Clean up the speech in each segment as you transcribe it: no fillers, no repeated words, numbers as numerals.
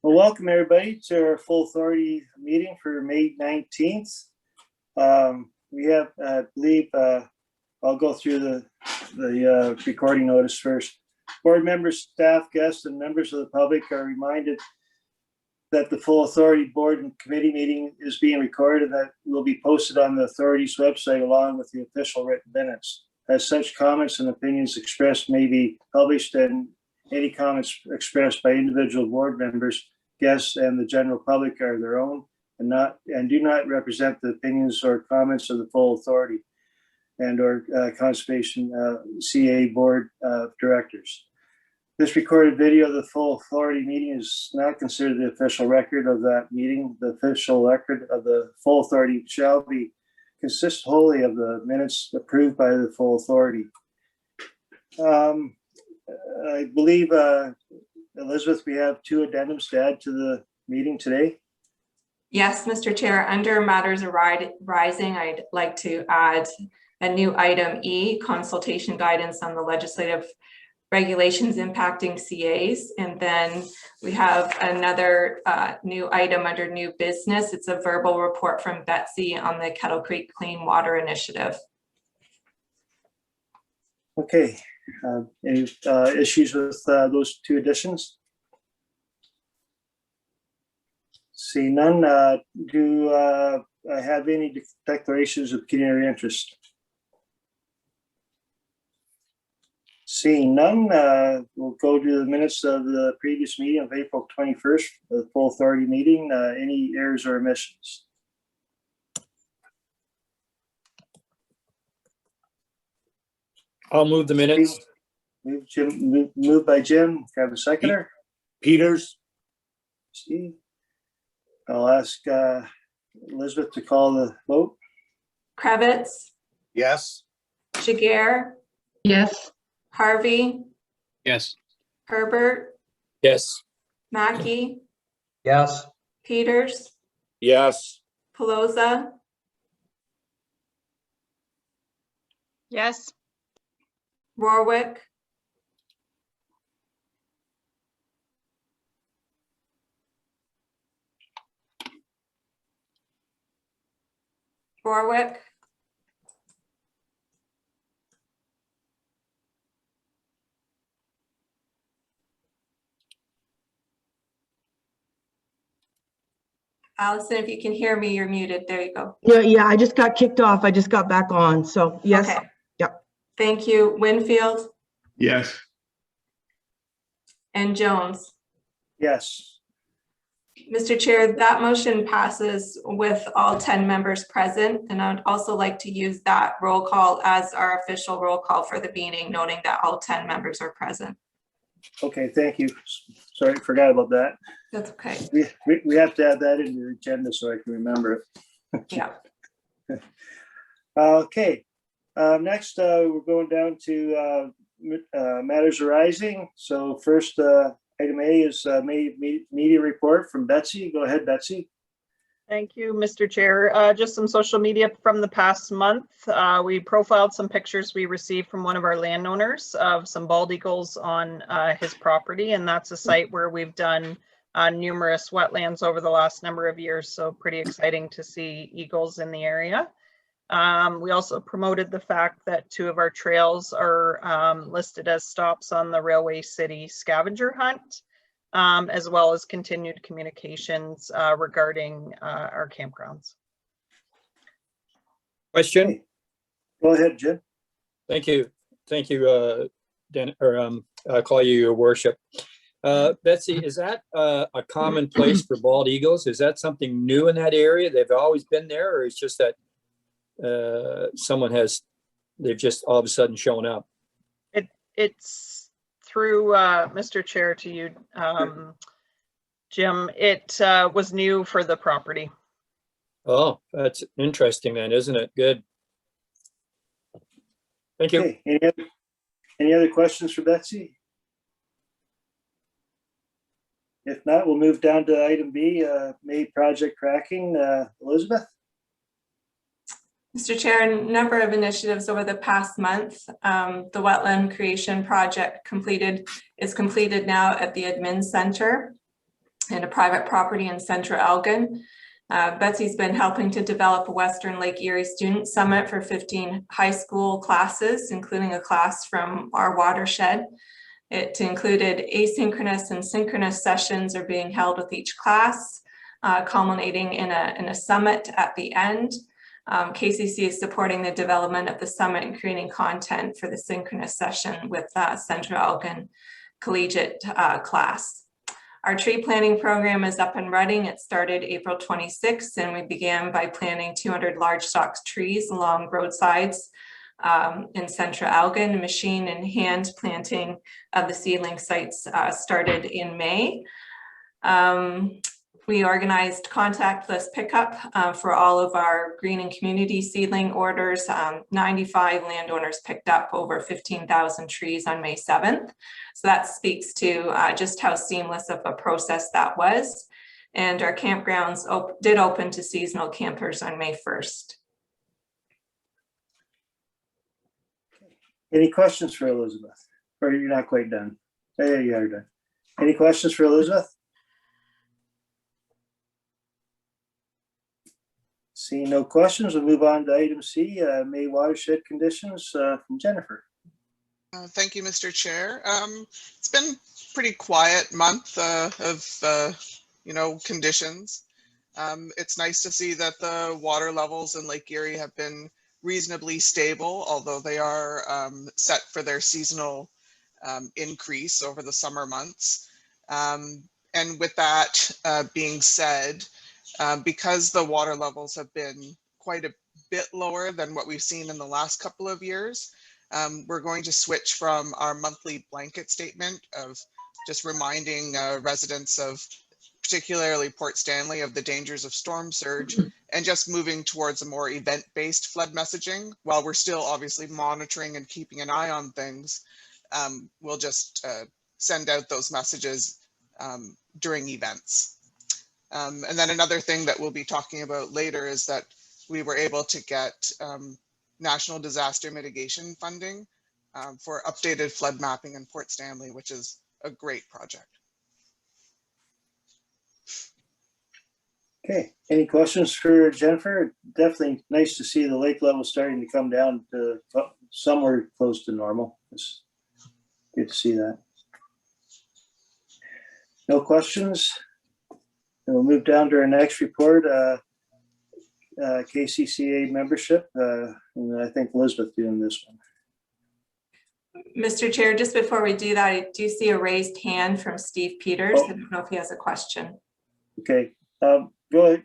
Well, welcome everybody to our full authority meeting for May 19th. We have, I believe, I'll go through the recording notice first. Board members, staff, guests, and members of the public are reminded that the full authority board and committee meeting is being recorded and that will be posted on the authority's website along with the official written minutes. As such, comments and opinions expressed may be published, and any comments expressed by individual board members, guests, and the general public are their own and do not represent the opinions or comments of the full authority and or Conservation CA board of directors. This recorded video of the full authority meeting is not considered the official record of that meeting. The official record of the full authority shall consist wholly of the minutes approved by the full authority. I believe, Elizabeth, we have two addendums to add to the meeting today. Yes, Mr. Chair, under matters arising, I'd like to add a new item E, consultation guidance on the legislative regulations impacting CAs. And then we have another new item under new business. It's a verbal report from Betsy on the Kettle Creek Clean Water Initiative. Okay, any issues with those two additions? See none. Do I have any declarations of pecuniary interest? Seeing none, we'll go to the minutes of the previous meeting of April 21st, the full authority meeting. Any errors or omissions? I'll move the minutes. Moved by Jim. Can I have a seconder? Peters. Steve. I'll ask Elizabeth to call the vote. Kravitz, Yes. Jiguer, Yes. Harvey, Yes. Herbert, Yes. Mackey, Yes. Peters, Yes. Pelosa, Yes. Warwick, Warwick, Allison, if you can hear me, you're muted. There you go. Yeah, I just got kicked off. I just got back on. So yes. Okay. Yep. Thank you. Winfield Yes. and Jones. Yes. Mr. Chair, that motion passes with all 10 members present, and I'd also like to use that roll call as our official roll call for the meeting, noting that all 10 members are present. Okay, thank you. Sorry, forgot about that. That's okay. We have to add that in the agenda so I can remember it. Yeah. Okay, next we're going down to matters arising. So first item A is media report from Betsy. Go ahead, Betsy. Thank you, Mr. Chair. Just some social media from the past month. We profiled some pictures we received from one of our landowners of some bald eagles on his property, and that's a site where we've done numerous wetlands over the last number of years, so pretty exciting to see eagles in the area. We also promoted the fact that 2 of our trails are listed as stops on the Railway City scavenger hunt, as well as continued communications regarding our campgrounds. Question. Go ahead, Jim. Thank you. Thank you, Dan, or I call you your worship. Betsy, is that a common place for bald eagles? Is that something new in that area? They've always been there, or it's just that they've just all of a sudden shown up? It's through Mr. Chair to you, Jim. It was new for the property. Oh, that's interesting then, isn't it? Good. Thank you. Okay. Any other questions for Betsy? If not, we'll move down to item B, May project tracking. Elizabeth? Mr. Chair, a number of initiatives over the past month. The wetland creation project is completed now at the admin center. and a private property in Central Elgin. Betsy's been helping to develop a Western Lake Erie Student Summit for 15 high school classes, including a class from our watershed. It included asynchronous and synchronous sessions are being held with each class, culminating in a summit at the end. KCC is supporting the development of the summit and creating content for the synchronous session with Central Elgin Collegiate class. Our tree planting program is up and running. It started April 26th, and we began by planting 200 large stalk trees along roadsides in Central Elgin. Machine and hand planting of the seedling sites started in May. We organized contactless pickup for all of our green and community seedling orders. 95 landowners picked up over 15,000 trees on May 7th. So that speaks to just how seamless of a process that was. And our campgrounds did open to seasonal campers on May 1st. Any questions for Elizabeth? Or you're not quite done? There you are done. Any questions for Elizabeth? Seeing no questions, we'll move on to item C, May watershed conditions from Jennifer. Thank you, Mr. Chair. It's been a pretty quiet month of conditions. It's nice to see that the water levels in Lake Erie have been reasonably stable, although they are set for their seasonal increase over the summer months. And with that being said, because the water levels have been quite a bit lower than what we've seen in the last couple of years, we're going to switch from our monthly blanket statement of just reminding residents of, particularly Port Stanley, of the dangers of storm surge, and just moving towards a more event-based flood messaging. While we're still obviously monitoring and keeping an eye on things, we'll just send out those messages during events. And then another thing that we'll be talking about later is that we were able to get national disaster mitigation funding for updated flood mapping in Port Stanley, which is a great project. Okay, any questions for Jennifer? Definitely nice to see the lake level starting to come down to somewhere close to normal. It's good to see that. No questions? And we'll move down to our next report, KCCA membership. And I think Elizabeth doing this one. Mr. Chair, just before we do that, I do see a raised hand from Steve Peters. I don't know if he has a question. Okay, go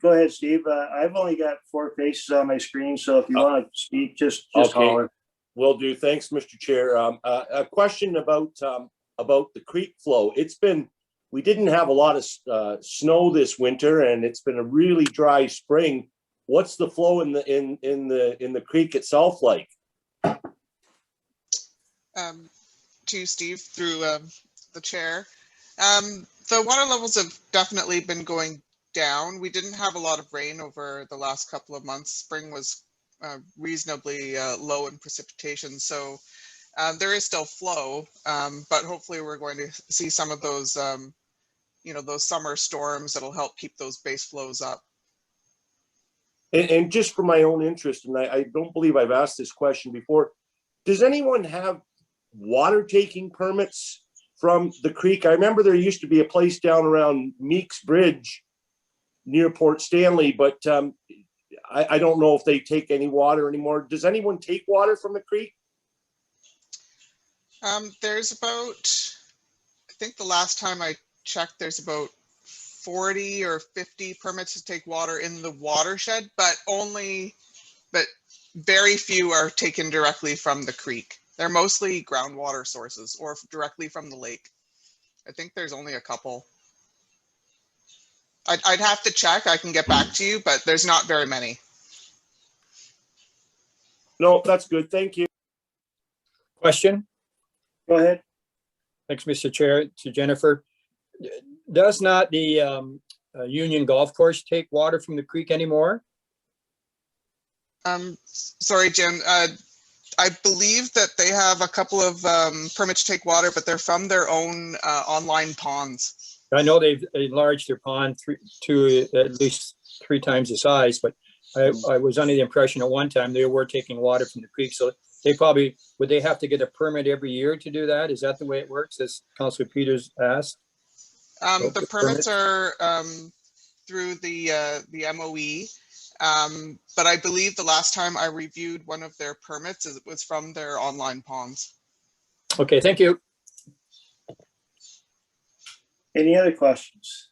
ahead, Steve. I've only got 4 faces on my screen, so if you want to speak, just okay. holler. Will do. Thanks, Mr. Chair. A question about the creek flow. We didn't have a lot of snow this winter, and it's been a really dry spring. What's the flow in the creek itself like? To you, Steve, through the chair. The water levels have definitely been going down. We didn't have a lot of rain over the last couple of months. Spring was reasonably low in precipitation, so there is still flow, but hopefully we're going to see some of those those summer storms that'll help keep those base flows up. And just for my own interest, and I don't believe I've asked this question before, does anyone have water taking permits from the creek? I remember there used to be a place down around Meeks Bridge near Port Stanley, but I don't know if they take any water anymore. Does anyone take water from the creek? There's about, I think the last time I checked, there's about 40 or 50 permits to take water in the watershed, but very few are taken directly from the creek. They're mostly groundwater sources or directly from the lake. I think there's only a couple. I'd have to check. I can get back to you, but there's not very many. No, that's good. Thank you. Question? Go ahead. Thanks, Mr. Chair. To Jennifer. Does not the Union Golf Course take water from the creek anymore? Sorry, Jim. I believe that they have a couple of permits to take water, but they're from their own online ponds. I know they've enlarged their pond to at least 3 times the size, but I was under the impression at one time they were taking water from the creek. So they probably, would they have to get a permit every year to do that? Is that the way it works, as Councilor Peters asked? The permits are through the MOE. But I believe the last time I reviewed one of their permits, it was from their online ponds. Okay, thank you. Any other questions?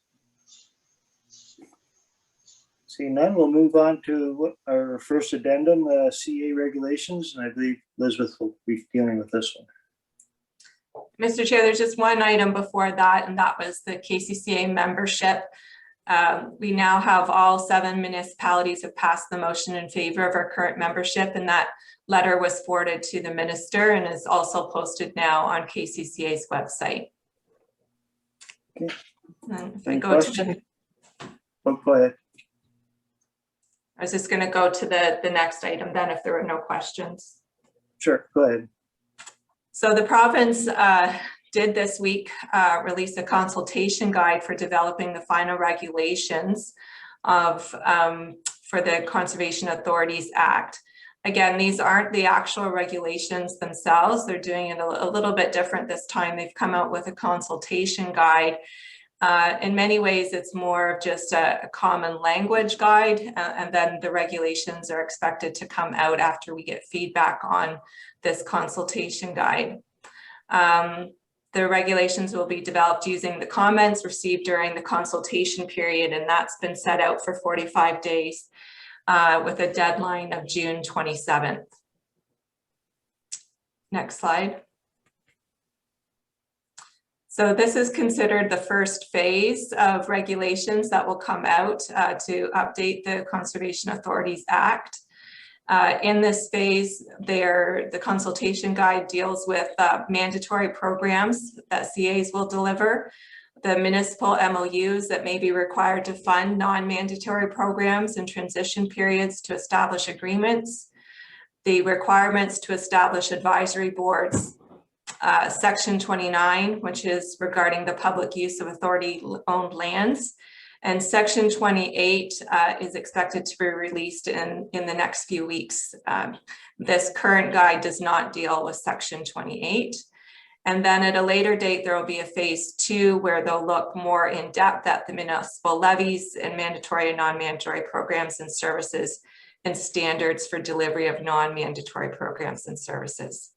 Seeing none, we'll move on to our first addendum, CA regulations, and I believe Elizabeth will be dealing with this one. Mr. Chair, there's just one item before that, and that was the KCCA membership. We now have all 7 municipalities have passed the motion in favor of our current membership, and that letter was forwarded to the minister and is also posted now on KCCA's website. Okay. And if I Any go to questions? the, Oh, go ahead. I was just going to go to the next item then if there were no questions. Sure, go ahead. So the province did this week release a consultation guide for developing the final regulations of for the Conservation Authorities Act. Again, these aren't the actual regulations themselves. They're doing it a little bit different this time. They've come out with a consultation guide. In many ways, it's more of just a common language guide, and then the regulations are expected to come out after we get feedback on this consultation guide. The regulations will be developed using the comments received during the consultation period, and that's been set out for 45 days with a deadline of June 27th. Next slide. So this is considered the first phase of regulations that will come out to update the Conservation Authorities Act. In this phase, the consultation guide deals with mandatory programs that CAs will deliver, the municipal MOUs that may be required to fund non-mandatory programs in transition periods to establish agreements, the requirements to establish advisory boards, Section 29, which is regarding the public use of authority-owned lands, and Section 28 is expected to be released in the next few weeks. This current guide does not deal with Section 28. And then at a later date, there will be a phase 2 where they'll look more in depth at the municipal levies and mandatory and non-mandatory programs and services and standards for delivery of non-mandatory programs and services.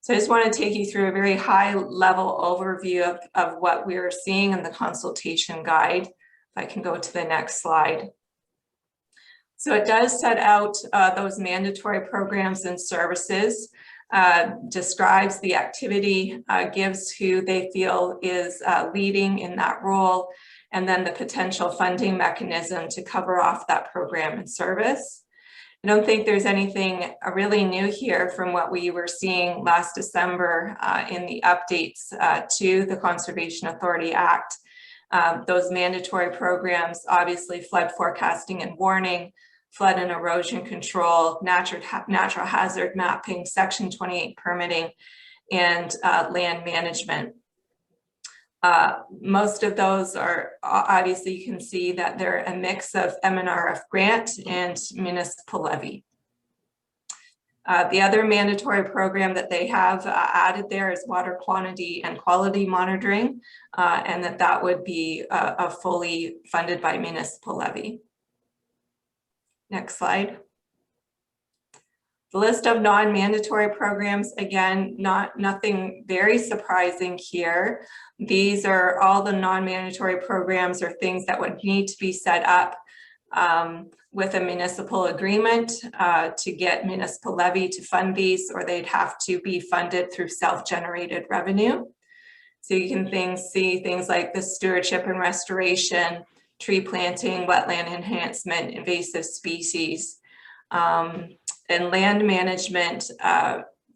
So I just want to take you through a very high level overview of what we're seeing in the consultation guide. If I can go to the next slide. So it does set out those mandatory programs and services, describes the activity, gives who they feel is leading in that role, and then the potential funding mechanism to cover off that program and service. I don't think there's anything really new here from what we were seeing last December in the updates to the Conservation Authority Act. Those mandatory programs, obviously flood forecasting and warning, flood and erosion control, natural hazard mapping, Section 28 permitting, and land management. Most of those are, obviously you can see that they're a mix of MNRF grant and municipal levy. The other mandatory program that they have added there is water quantity and quality monitoring, and that would be fully funded by municipal levy. Next slide. The list of non-mandatory programs, again, nothing very surprising here. These are all the non-mandatory programs or things that would need to be set up with a municipal agreement to get municipal levy to fund these, or they'd have to be funded through self-generated revenue. So you can see things like the stewardship and restoration, tree planting, wetland enhancement, invasive species, and land management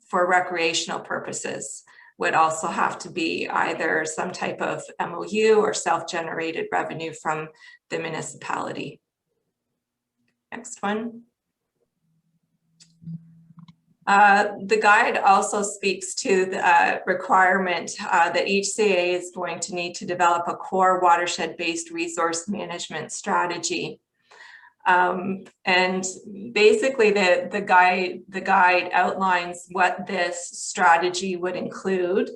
for recreational purposes would also have to be either some type of MOU or self-generated revenue from the municipality. Next one. The guide also speaks to the requirement that each CA is going to need to develop a core watershed-based resource management strategy. And basically the guide outlines what this strategy would include.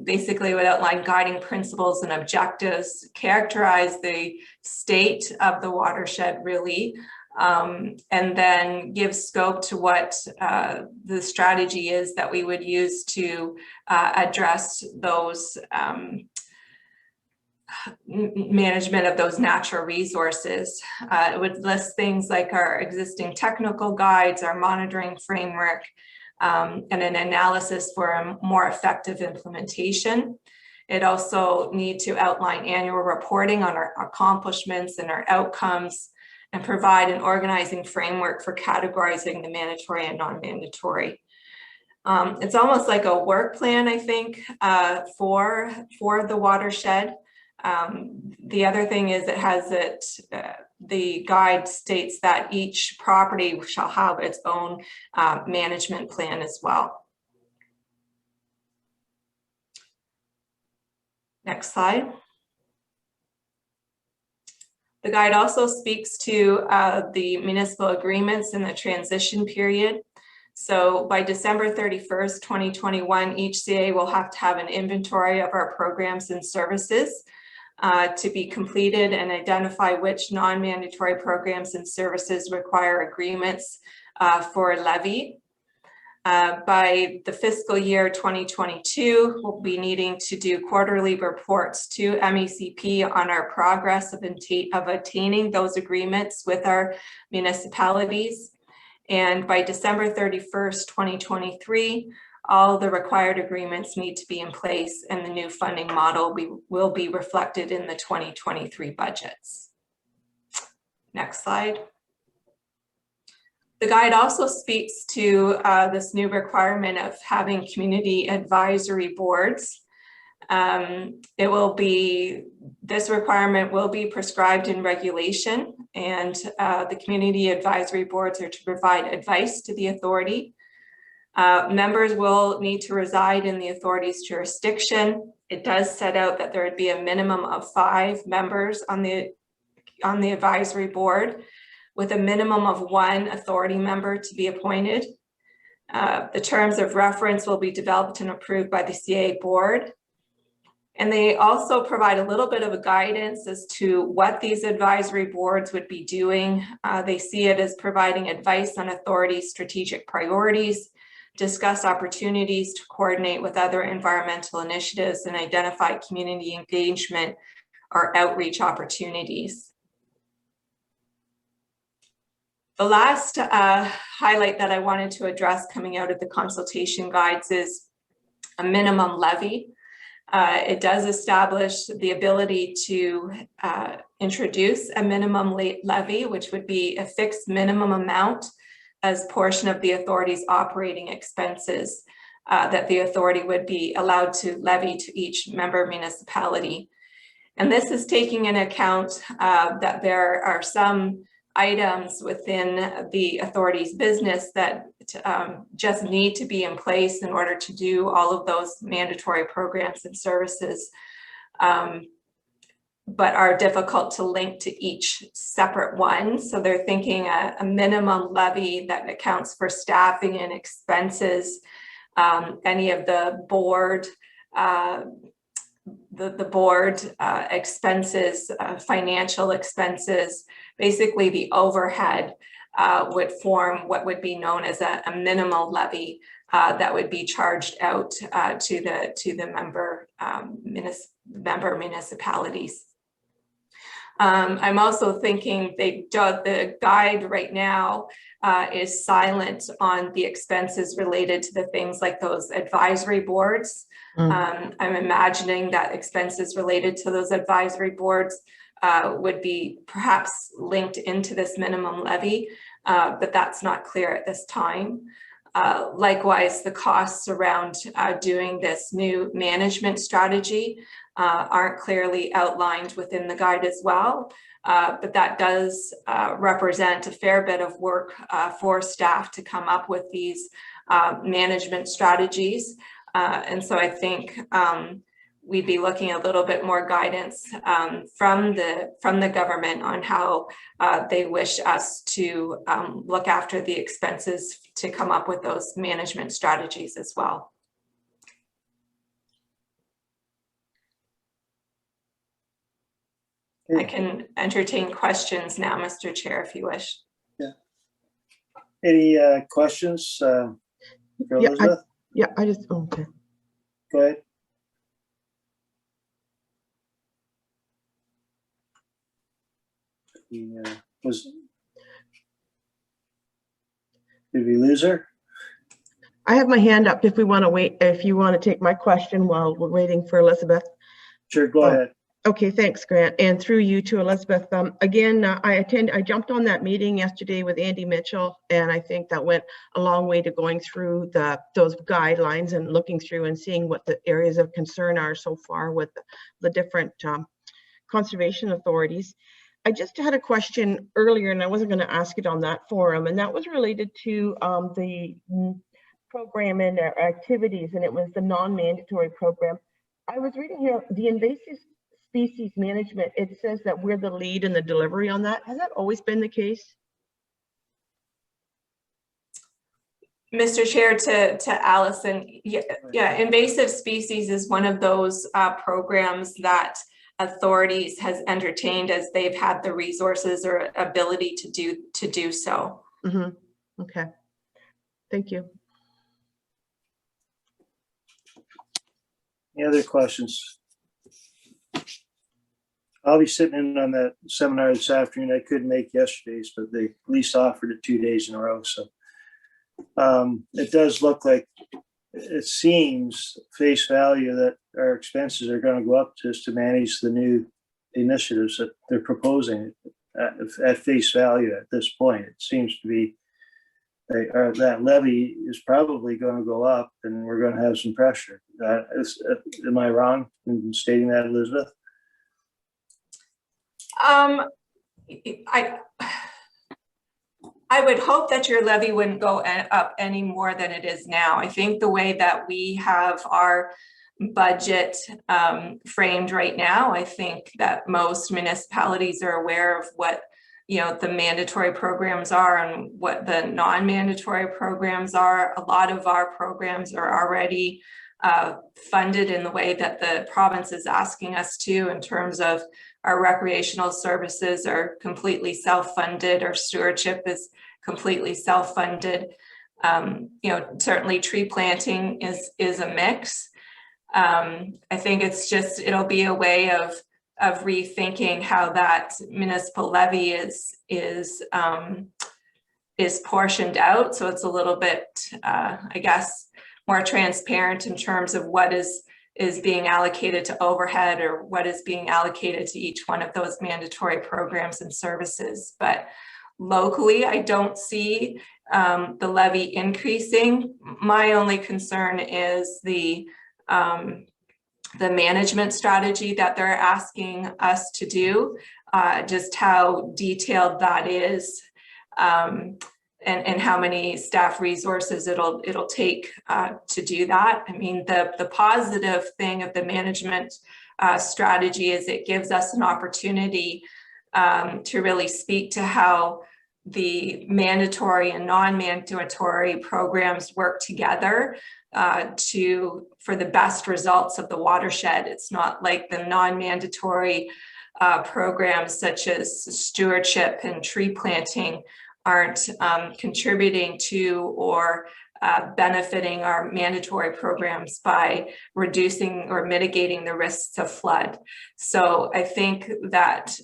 Basically it would outline guiding principles and objectives, characterize the state of the watershed really, and then give scope to what the strategy is that we would use to address those management of those natural resources. It would list things like our existing technical guides, our monitoring framework, and an analysis for a more effective implementation. It also needs to outline annual reporting on our accomplishments and our outcomes, and provide an organizing framework for categorizing the mandatory and non-mandatory. It's almost like a work plan, I think, for the watershed. The other thing is it has the guide states that each property shall have its own management plan as well. Next slide. The guide also speaks to the municipal agreements in the transition period. So by December 31st, 2021, each CA will have to have an inventory of our programs and services to be completed and identify which non-mandatory programs and services require agreements for levy. By the fiscal year 2022, we'll be needing to do quarterly reports to MECP on our progress of attaining those agreements with our municipalities. And by December 31st, 2023, all the required agreements need to be in place, and the new funding model will be reflected in the 2023 budgets. Next slide. The guide also speaks to this new requirement of having community advisory boards. This requirement will be prescribed in regulation, and the community advisory boards are to provide advice to the authority. Members will need to reside in the authority's jurisdiction. It does set out that there would be a minimum of 5 members on the advisory board, with a minimum of 1 authority member to be appointed. The terms of reference will be developed and approved by the CA board. And they also provide a little bit of a guidance as to what these advisory boards would be doing. They see it as providing advice on authority's strategic priorities, discuss opportunities to coordinate with other environmental initiatives, and identify community engagement or outreach opportunities. The last highlight that I wanted to address coming out of the consultation guides is a minimum levy. It does establish the ability to introduce a minimum levy, which would be a fixed minimum amount as portion of the authority's operating expenses that the authority would be allowed to levy to each member municipality. And this is taking into account that there are some items within the authority's business that just need to be in place in order to do all of those mandatory programs and services, but are difficult to link to each separate one. So they're thinking a minimum levy that accounts for staffing and expenses, any of the board expenses, financial expenses, basically the overhead would form what would be known as a minimal levy that would be charged out to the member municipalities. I'm also thinking the guide right now is silent on the expenses related to the things like those advisory boards. I'm imagining that expenses related to those advisory boards would be perhaps linked into this minimum levy, but that's not clear at this time. Likewise, the costs around doing this new management strategy aren't clearly outlined within the guide as well. But that does represent a fair bit of work for staff to come up with these management strategies. And so I think we'd be looking a little bit more guidance from the government on how they wish us to look after the expenses to come up with those management strategies as well. I can entertain questions now, Mr. Chair, if you wish. Any questions for Yeah, Elizabeth? I just, okay. Go ahead. Did we lose her? I have my hand up if we want to wait, if you want to take my question while we're waiting for Elizabeth. Sure, go ahead. Okay, thanks, Grant. And through you to Elizabeth. Again, I jumped on that meeting yesterday with Andy Mitchell, and I think that went a long way to going through those guidelines and looking through and seeing what the areas of concern are so far with the different conservation authorities. I just had a question earlier, and I wasn't going to ask it on that forum, and that was related to the program and activities, and it was the non-mandatory program. I was reading here, the invasive species management, it says that we're the lead in the delivery on that. Has that always been the case? Mr. Chair, to Allison, yeah, invasive species is one of those programs that authorities has entertained as they've had the resources or ability to do so. Mm-hmm. Okay, thank you. Any other questions? I'll be sitting in on that seminar this afternoon. I couldn't make yesterday's, but they at least offered it 2 days in a row. So it does look like, it seems face value that our expenses are going to go up just to manage the new initiatives that they're proposing at face value at this point. It seems to be that levy is probably going to go up and we're going to have some pressure. Am I wrong in stating that, Elizabeth? I would hope that your levy wouldn't go up any more than it is now. I think the way that we have our budget framed right now, I think that most municipalities are aware of what the mandatory programs are and what the non-mandatory programs are. A lot of our programs are already funded in the way that the province is asking us to, in terms of our recreational services are completely self-funded, our stewardship is completely self-funded. Certainly tree planting is a mix. I think it'll be a way of rethinking how that municipal levy is portioned out. So it's a little bit, I guess, more transparent in terms of what is being allocated to overhead or what is being allocated to each one of those mandatory programs and services. But locally, I don't see the levy increasing. My only concern is the management strategy that they're asking us to do, just how detailed that is, and how many staff resources it'll take to do that. I mean, the positive thing of the management strategy is it gives us an opportunity to really speak to how the mandatory and non-mandatory programs work together for the best results of the watershed. It's not like the non-mandatory programs such as stewardship and tree planting aren't contributing to or benefiting our mandatory programs by reducing or mitigating the risks of flood. So I think that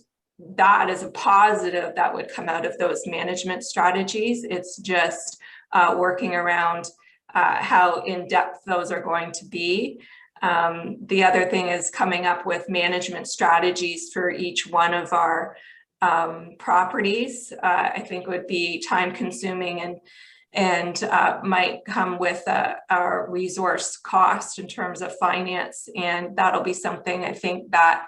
is a positive that would come out of those management strategies. It's just working around how in-depth those are going to be. The other thing is coming up with management strategies for each one of our properties. I think would be time consuming and might come with our resource cost in terms of finance. And that'll be something I think that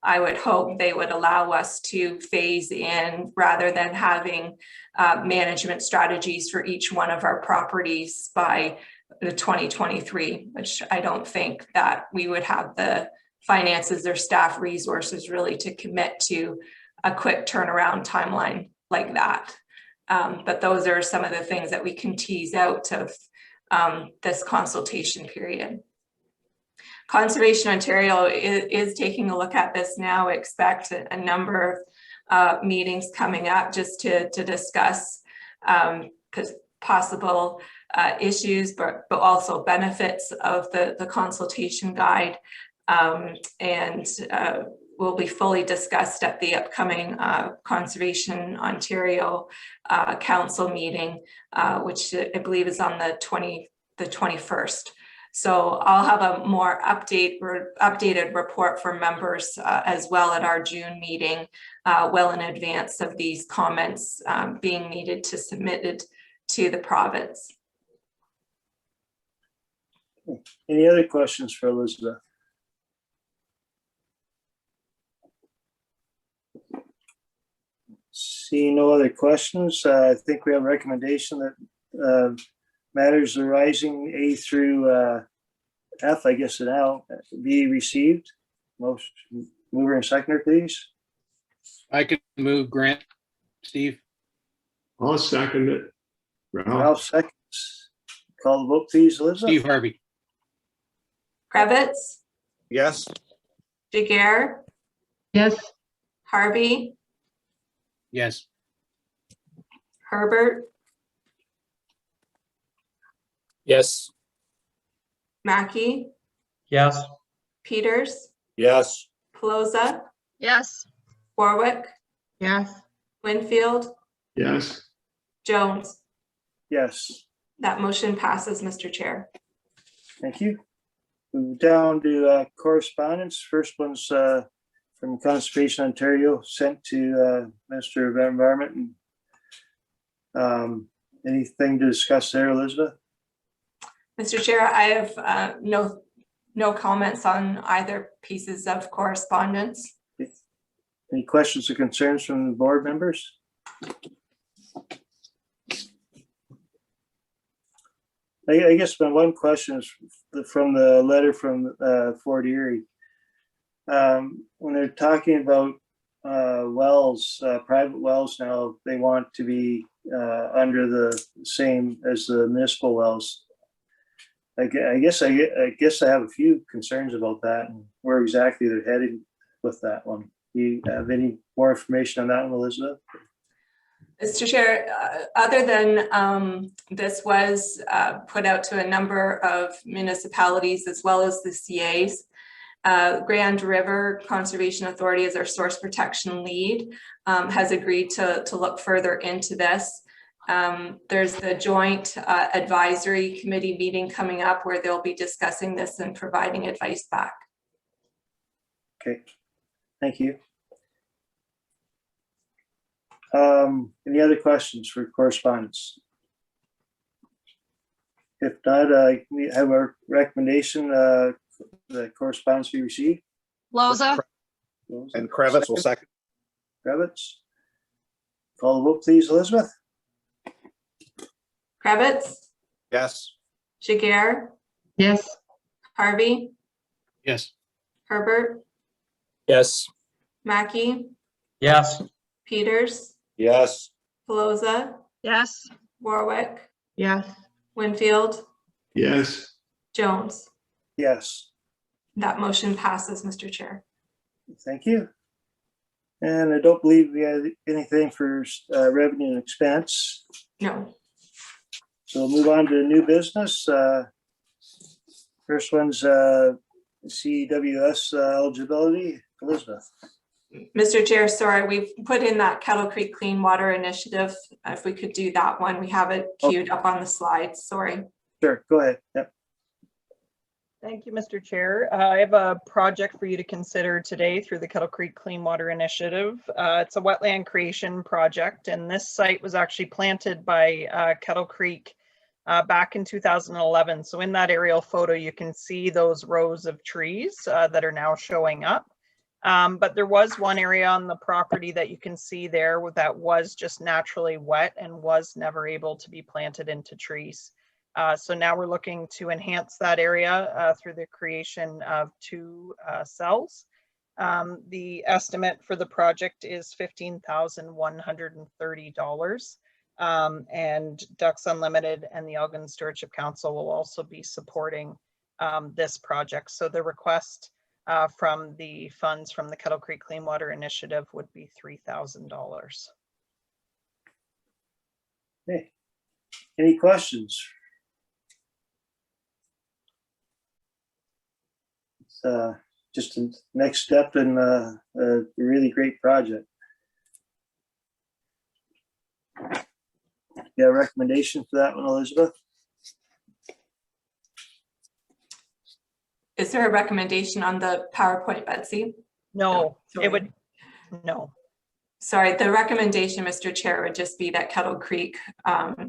I would hope they would allow us to phase in rather than having management strategies for each one of our properties by the 2023, which I don't think that we would have the finances or staff resources really to commit to a quick turnaround timeline like that. But those are some of the things that we can tease out of this consultation period. Conservation Ontario is taking a look at this now. Expect a number of meetings coming up just to discuss possible issues, but also benefits of the consultation guide, and will be fully discussed at the upcoming Conservation Ontario Council meeting, which I believe is on the 21st. So I'll have a more updated report for members as well at our June meeting, well in advance of these comments being needed to submitted to the province. Any other questions for Elizabeth? See no other questions. I think we have a recommendation that matters arising A through F, I guess now, be received. Most mover and seconder, please. I could move Grant, Steve. I'll second it. Ralph seconds. Call the vote, please, Elizabeth. Steve Harvey. Kravitz, Yes. Jaguar, Yes. Harvey, Yes. Herbert, Yes. Mackey, Yes. Peters, Yes. Pelosa, Yes. Warwick, Yes. Winfield, Yes. Jones. Yes, That motion passes, Mr. Chair. thank you. Move down to correspondence. First one's from Conservation Ontario, sent to Minister of Environment. And anything to discuss there, Elizabeth? Mr. Chair, I have no comments on either pieces of correspondence. Any questions or concerns from the board members? I guess my one question is from the letter from Fort Erie. When they're talking about wells, private wells now, they want to be under the same as the municipal wells. I guess I have a few concerns about that and where exactly they're headed with that one. Do you have any more information on that one, Elizabeth? Mr. Chair, other than this was put out to a number of municipalities as well as the CAs. Grand River Conservation Authority as our source protection lead has agreed to look further into this. There's the joint advisory committee meeting coming up where they'll be discussing this and providing advice back. Okay, thank you. Any other questions for correspondence? If not, we have our recommendation, the correspondence we received. Loza. And Kravitz will second. Kravitz. Call the vote, please, Elizabeth. Kravitz, Yes. Jaguar, Yes. Harvey, Yes. Herbert, Yes. Mackey, Yes. Peters, Yes. Pelosa, Yes. Warwick, Yes. Winfield, Yes. Jones. Yes, That motion passes, Mr. Chair. thank you. And I don't believe we have anything for revenue and expense. No. So we'll move on to new business. First one's CWS eligibility. Elizabeth. Mr. Chair, sorry, we've put in that Kettle Creek Clean Water Initiative. If we could do that one, we have it queued up on the slides, sorry. Sure, go ahead. Yep. Thank you, Mr. Chair. I have a project for you to consider today through the Kettle Creek Clean Water Initiative. It's a wetland creation project, and this site was actually planted by Kettle Creek back in 2011. So in that aerial photo, you can see those rows of trees that are now showing up. But there was one area on the property that you can see there that was just naturally wet and was never able to be planted into trees. So now we're looking to enhance that area through the creation of 2 cells. The estimate for the project is $15,130. And Ducks Unlimited and the Elgin Stewardship Council will also be supporting this project. So the request from the funds from the Kettle Creek Clean Water Initiative would be $3,000. Okay. Any questions? It's just a next step in a really great project. You have a recommendation for that one, Elizabeth? Is there a recommendation on the PowerPoint, Betsy? No, sorry. it would, no. Sorry, the recommendation, Mr. Chair, would just be that Kettle Creek,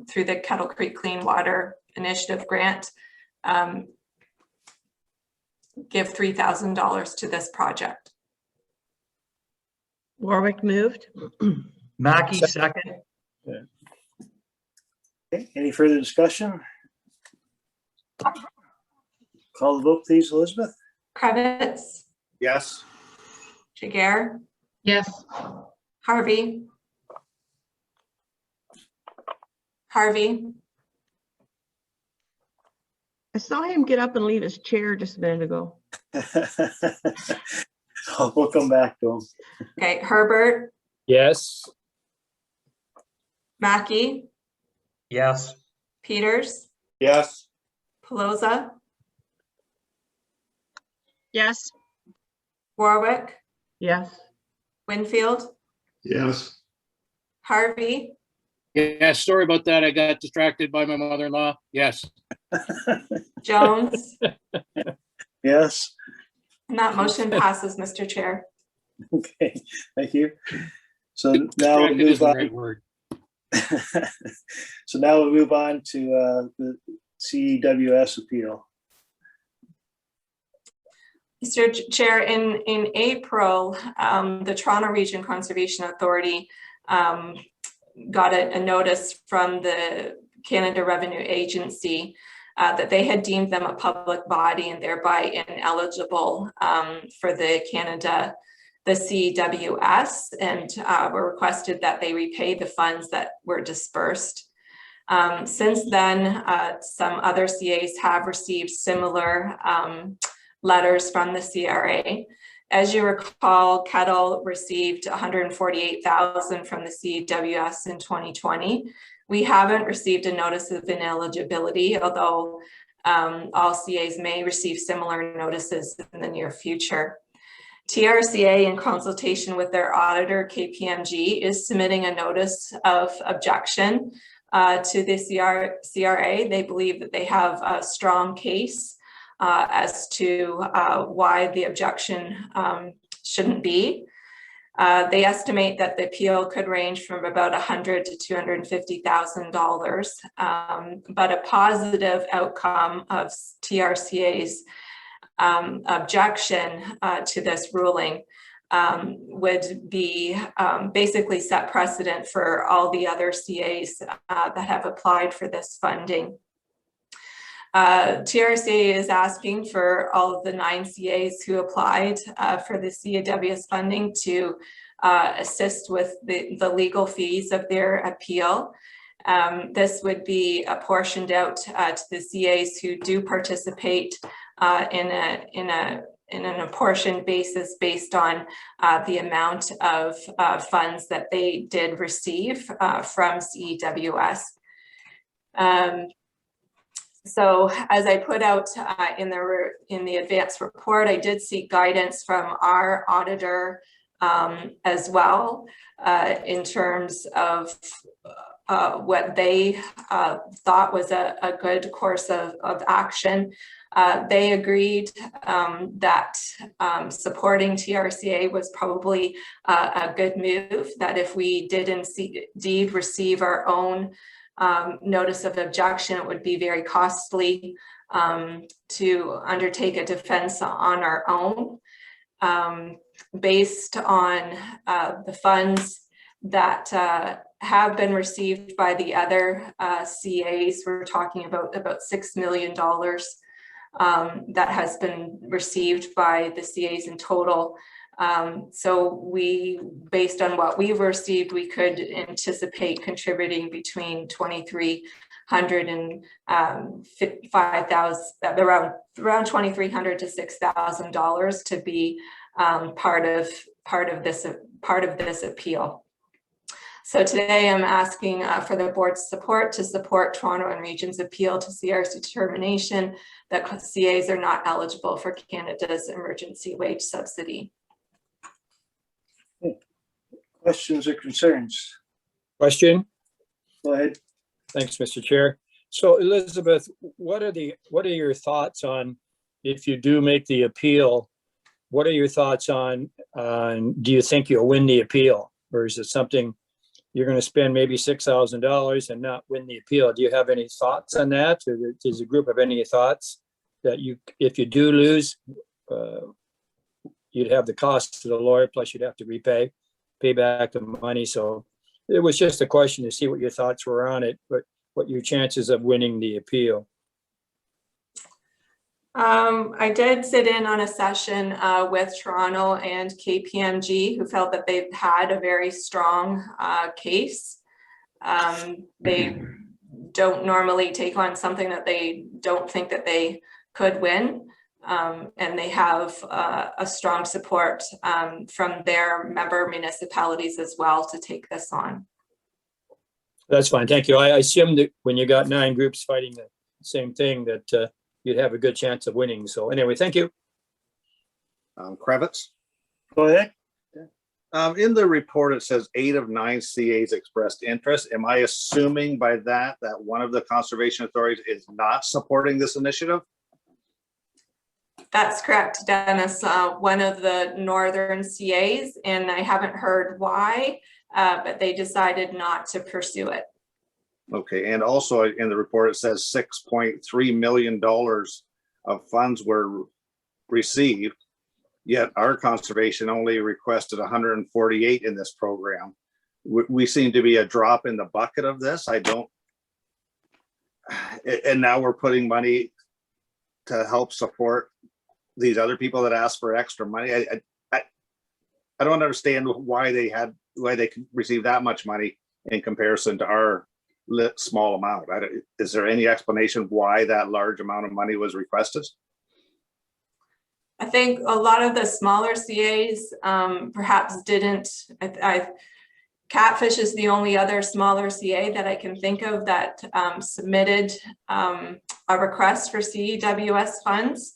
through the Kettle Creek Clean Water Initiative grant, give $3,000 to this project. Warwick moved. Mackey, second. Okay. Any further discussion? Call the vote, please, Elizabeth. Kravitz, Yes. Jager, Yes. Harvey. Harvey, I saw him get up and leave his chair just a minute ago. We'll come back to him. okay, Herbert, Yes. Mackey, Yes. Peters, Yes. Pelosa, Yes. Warwick, Yes. Winfield, Yes. Harvey, Yeah, sorry about that. I got distracted by my mother-in-law. Yes. Jones, Yes. and that motion passes, Mr. Chair. Okay, thank you. So now we'll Distracted is move the right on. word. So now we'll move on to the CEWS appeal. Mr. Chair, in April, the Toronto Region Conservation Authority got a notice from the Canada Revenue Agency that they had deemed them a public body and thereby ineligible for the CEWS, and were requested that they repay the funds that were dispersed. Since then, some other CAs have received similar letters from the CRA. As you recall, Kettle received $148,000 from the CEWS in 2020. We haven't received a notice of ineligibility, although all CAs may receive similar notices in the near future. TRCA, in consultation with their auditor, KPMG, is submitting a notice of objection to the CRA. They believe that they have a strong case as to why the objection shouldn't be. They estimate that the appeal could range from about $100,000 to $250,000, but a positive outcome of TRCA's objection to this ruling would be basically set precedent for all the other CAs that have applied for this funding. TRCA is asking for all of the 9 CAs who applied for the CEWS funding to assist with the legal fees of their appeal. This would be apportioned out to the CAs who do participate in an apportioned basis based on the amount of funds that they did receive from CEWS. So as I put out in the advance report, I did seek guidance from our auditor as well in terms of what they thought was a good course of action. They agreed that supporting TRCA was probably a good move, that if we did indeed receive our own notice of objection, it would be very costly to undertake a defense on our own. Based on the funds that have been received by the other CAs, we're talking about $6 million that has been received by the CAs in total. So we, based on what we've received, we could anticipate contributing between $2,300 and $5,000, around $2,300 to $6,000 to be part of this appeal. So today I'm asking for the board's support to support Toronto and Region's appeal to CR's determination that CAs are not eligible for Canada's emergency wage subsidy. Questions or concerns? Question? Go ahead. Thanks, Mr. Chair. So Elizabeth, what are your thoughts on, if you do make the appeal, what are your thoughts on do you think you'll win the appeal? Or is it something you're going to spend maybe $6,000 and not win the appeal? Do you have any thoughts on that? Or does the group have any thoughts that if you do lose, you'd have the cost to the lawyer, plus you'd have to pay back the money? So it was just a question to see what your thoughts were on it, but what your chances of winning the appeal. I did sit in on a session with Toronto and KPMG, who felt that they've had a very strong case. They don't normally take on something that they don't think that they could win. And they have a strong support from their member municipalities as well to take this on. That's fine. Thank you. I assumed that when you got 9 groups fighting the same thing that you'd have a good chance of winning. So anyway, thank you. Kravitz. Go ahead. In the report, it says 8 of 9 CAs expressed interest. Am I assuming by that one of the conservation authorities is not supporting this initiative? That's correct, Dennis. One of the northern CAs, and I haven't heard why, but they decided not to pursue it. Okay, and also in the report, it says $6.3 million of funds were received, yet our conservation only requested 148 in this program. We seem to be a drop in the bucket of this. And now we're putting money to help support these other people that ask for extra money. I don't understand why they could receive that much money in comparison to our small amount. Is there any explanation why that large amount of money was requested? I think a lot of the smaller CAs perhaps didn't. Catfish is the only other smaller CA that I can think of that submitted a request for CEWS funds.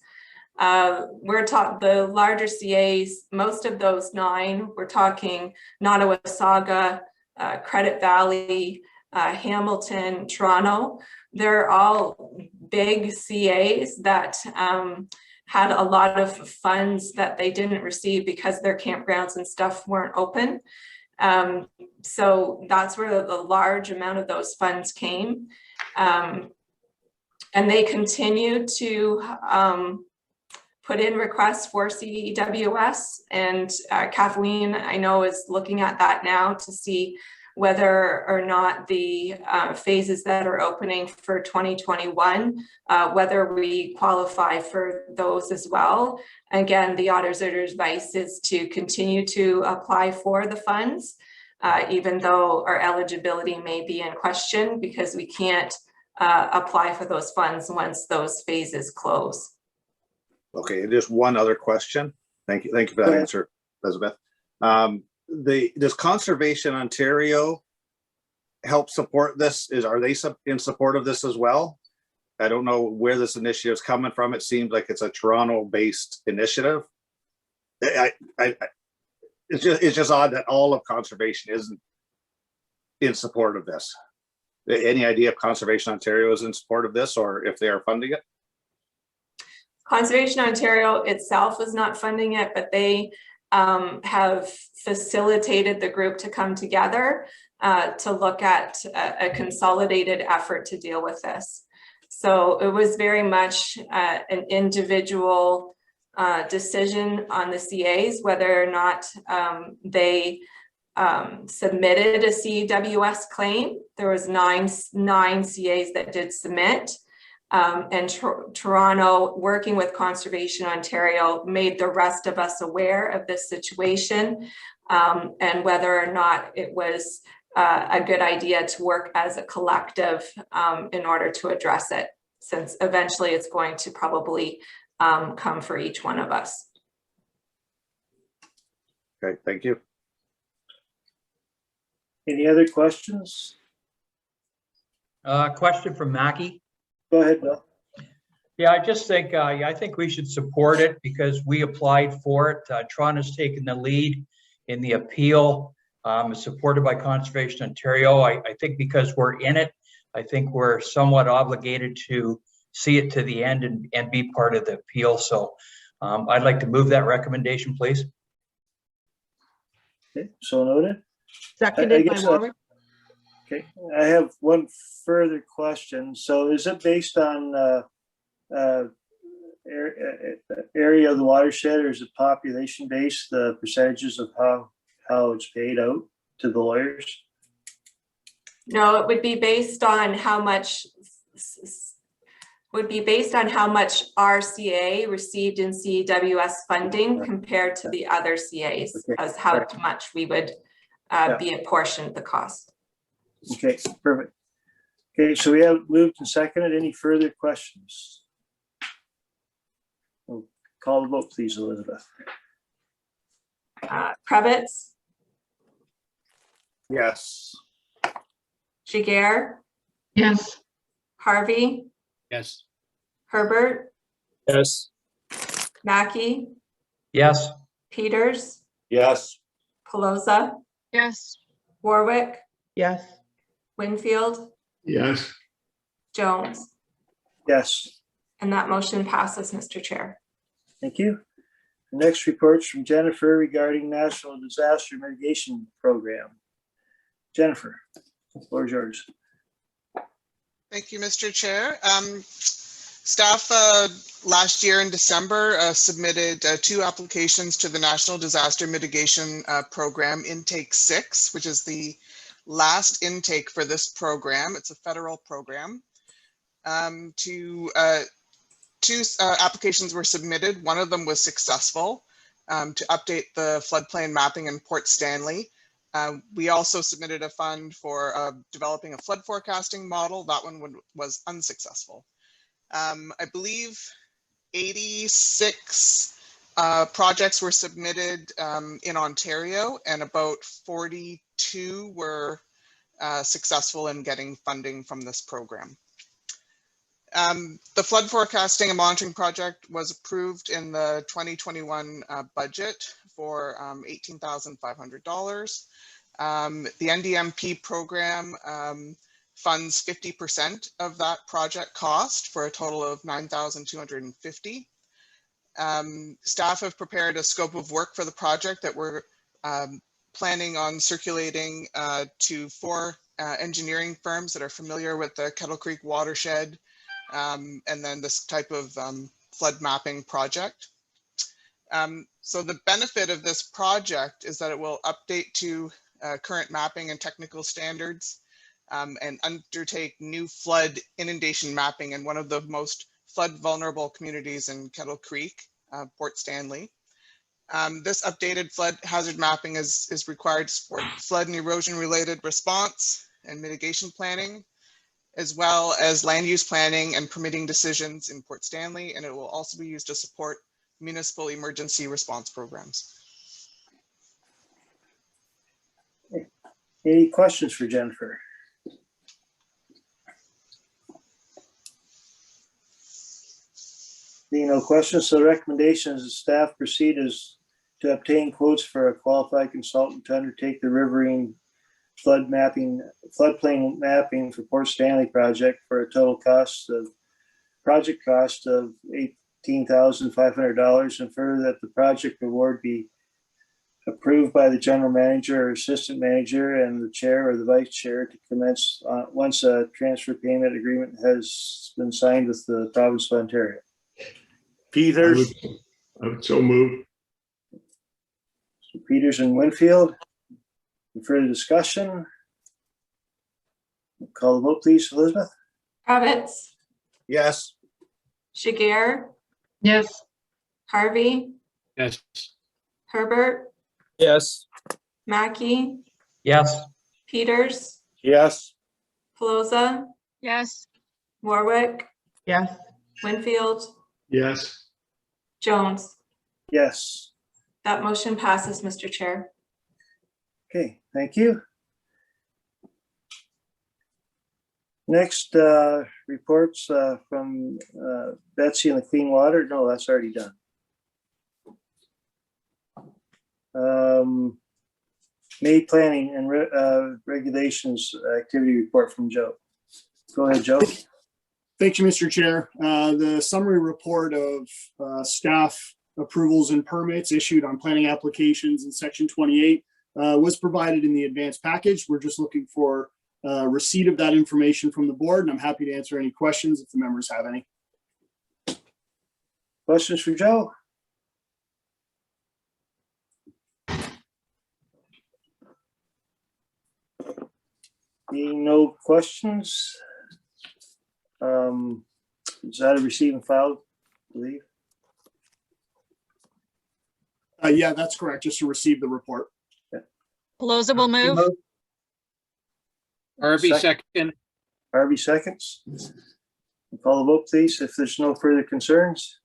The larger CAs, most of those 9, we're talking Nottawasaga, Credit Valley, Hamilton, Toronto. They're all big CAs that had a lot of funds that they didn't receive because their campgrounds and stuff weren't open. So that's where the large amount of those funds came. And they continue to put in requests for CEWS, and Kathleen, I know, is looking at that now to see whether or not the phases that are opening for 2021, whether we qualify for those as well. Again, the auditor's advice is to continue to apply for the funds, even though our eligibility may be in question, because we can't apply for those funds once those phases close. Okay, and just one other question. Thank you for that answer, Elizabeth. Does Conservation Ontario help support this? Are they in support of this as well? I don't know where this initiative is coming from. It seems like it's a Toronto-based initiative. It's just odd that all of conservation isn't in support of this. Any idea if Conservation Ontario is in support of this or if they are funding it? Conservation Ontario itself is not funding it, but they have facilitated the group to come together to look at a consolidated effort to deal with this. So it was very much an individual decision on the CAs, whether or not they submitted a CEWS claim. There was nine CAs that did submit. And Toronto, working with Conservation Ontario, made the rest of us aware of this situation and whether or not it was a good idea to work as a collective in order to address it, since eventually it's going to probably come for each one of us. Okay, thank you. Any other questions? Question from Mackie. Go ahead, Bill. Yeah, I just think, I think we should support it because we applied for it. Toronto's taken the lead in the appeal, supported by Conservation Ontario. I think because we're in it, I think we're somewhat obligated to see it to the end and be part of the appeal. So I'd like to move that recommendation, please. Okay, so noted. Seconded by guess, Warwick. Okay, I have one further question. So is it based on area of the watershed, or is it population based, the percentages of how it's paid out to the lawyers? No, it would be based on how much RCA received in CEWS funding compared to the other CAs, as how much we would be apportioned the cost. Okay, perfect. Okay, so we have moved and seconded. Any further questions? We'll call the vote, please, Elizabeth. Kravitz, Yes. Giguère, Yes. Harvey, Yes. Herbert, Yes. Mackey, Yes. Peters, Yes. Pelosa, Yes. Warwick, Yes. Winfield, yes, Jones, Yes, and that motion passes, Mr. Chair. thank you. The next report's from Jennifer regarding National Disaster Mitigation Program. Jennifer, the floor is yours. Thank you, Mr. Chair. Staff last year in December submitted 2 applications to the National Disaster Mitigation Program, Intake 6, which is the last intake for this program. It's a federal program. 2 applications were submitted. One of them was successful to update the floodplain mapping in Port Stanley. We also submitted a fund for developing a flood forecasting model. That one was unsuccessful. I believe 86 projects were submitted in Ontario, and about 42 were successful in getting funding from this program. The flood forecasting and monitoring project was approved in the 2021 budget for $18,500. The NDMP program funds 50% of that project cost for a total of $9,250. Staff have prepared a scope of work for the project that we're planning on circulating to 4 engineering firms that are familiar with the Kettle Creek watershed and then this type of flood mapping project. So the benefit of this project is that it will update to current mapping and technical standards and undertake new flood inundation mapping in one of the most flood vulnerable communities in Kettle Creek, Port Stanley. This updated flood hazard mapping is required to support flood and erosion related response and mitigation planning, as well as land use planning and permitting decisions in Port Stanley, and it will also be used to support municipal emergency response programs. Any questions for Jennifer? Being no questions, so the recommendation is the staff proceed is to obtain quotes for a qualified consultant to undertake the riverine floodplain mapping for Port Stanley project for a total project cost of $18,500, and further that the project award be approved by the general manager or assistant manager and the chair or the vice chair to commence once a transfer payment agreement has been signed with the province of Ontario. Peters, I would so move. So Peters and Winfield. Any further discussion? Call the vote, please, Elizabeth. Kravitz, yes, Jiguer, Yes. Harvey, Yes. Herbert, Yes. Mackey, Yes. Peters, yes, Pelosa, yes, Warwick, Yes. Winfield, Yes. Jones. Yes. That motion passes, Mr. Chair. Okay, thank you. Next, reports from Betsy and the Clean Water. No, that's already done. May planning and regulations activity report from Joe. Go ahead, Joe. Thank you, Mr. Chair. The summary report of staff approvals and permits issued on planning applications in section 28 was provided in the advanced package. We're just looking for receipt of that information from the board, and I'm happy to answer any questions if the members have any. Questions for Joe? Being no questions. Is that a receive and file, I believe? Yeah, that's correct. Just to receive the report. Pelosa will move. Harvey Second. second. Harvey seconds. Call the vote, please, if there's no further concerns.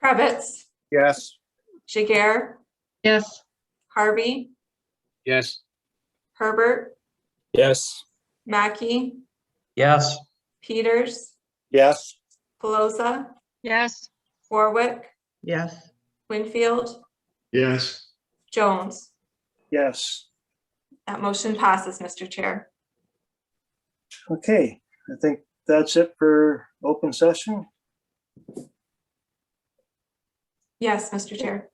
Kravitz, yes, Jiguer, Yes. Harvey, Yes. Herbert, Yes. Mackey, Yes. Peters, yes, Pelosa, Yes, Warwick, Yes. Winfield, Yes. Jones. Yes. That motion passes, Mr. Chair. Okay, I think that's it for open session. Yes, Mr. Chair.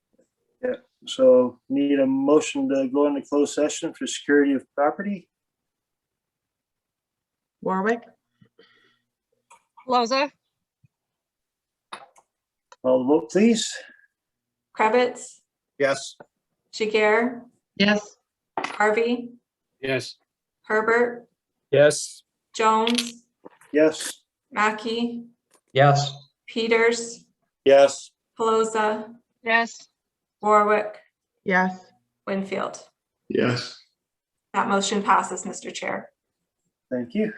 So need a motion to go into closed session for security of property. Warwick? Pelosa, Call the vote, please. Kravitz, yes, Jiguer, Yes. Harvey, Yes. Herbert, Yes. Jones, Yes. Mackey, Yes. Peters, yes. Pelosa, yes. Warwick, Yes. Winfield. Yes. That motion passes, Mr. Chair. Thank you.